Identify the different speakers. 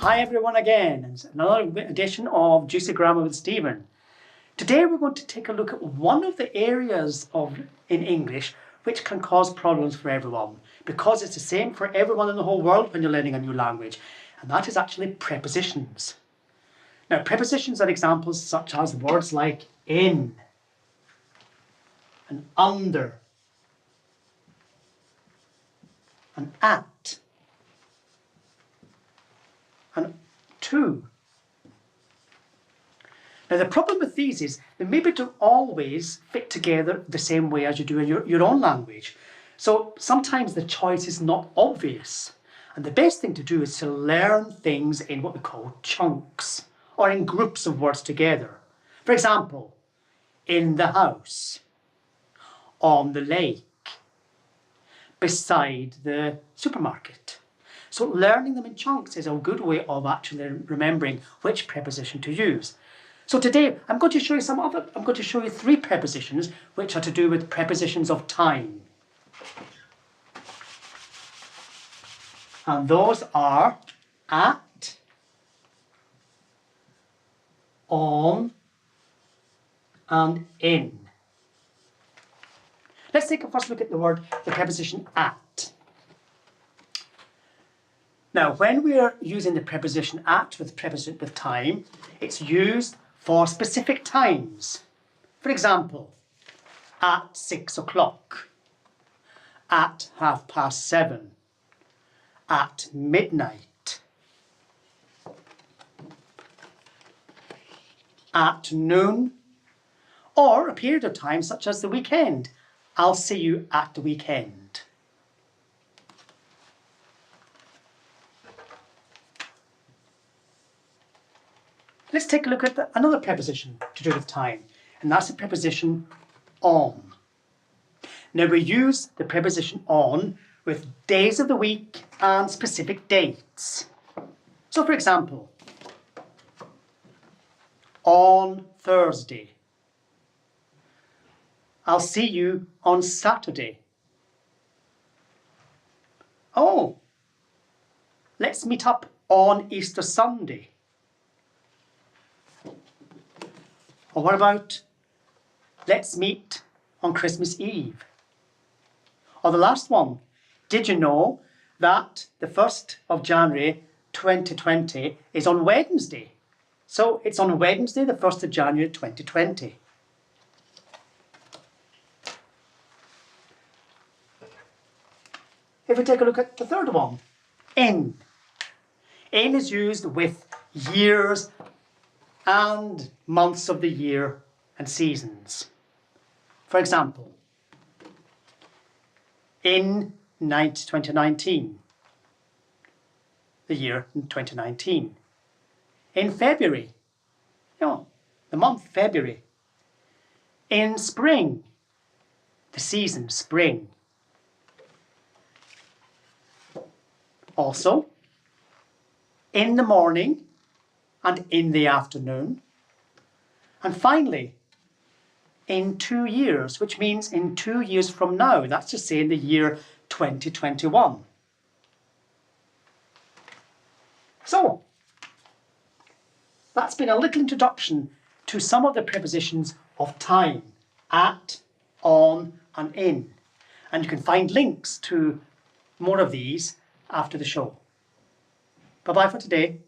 Speaker 1: Hi everyone again, it's another edition of Juicy Grammar with Stephen. Today we're going to take a look at one of the areas in English which can cause problems for everyone, because it's the same for everyone in the whole world when you're learning a new language, and that is actually prepositions. Now, prepositions are examples such as words like in and under and at and to. Now, the problem with these is they maybe don't always fit together the same way as you do in your own language. So sometimes the choice is not obvious. And the best thing to do is to learn things in what we call chunks or in groups of words together. For example, in the house, on the lake, beside the supermarket. So learning them in chunks is a good way of actually remembering which preposition to use. So today I'm going to show you three prepositions which are to do with prepositions of time. And those are at, on, and in. Let's take a first look at the preposition at. Now, when we are using the preposition at with time, it's used for specific times. For example, at 6 o'clock, at 7:30, at midnight, at noon, or a period of time such as the weekend. I'll see you at the weekend. Let's take a look at another preposition to do with time, and that's the preposition on. Now, we use the preposition on with days of the week and specific dates. So, for example, on Thursday. I'll see you on Saturday. Oh, let's meet up on Easter Sunday. Or what about, let's meet on Christmas Eve? Or the last one, did you know that the 1st of January 2020 is on Wednesday? So it's on Wednesday, the 1st of January 2020. If we take a look at the third one, in. In is used with years and months of the year and seasons. For example, in 2019, the year 2019. In February, the month February. In spring, the season spring. Also, in the morning and in the afternoon. And finally, in 2 years, which means in 2 years from now. That's to say in the year 2021. So, that's been a little introduction to some of the prepositions of time, at, on, and in. And you can find links to more of these after the show. Bye-bye for today.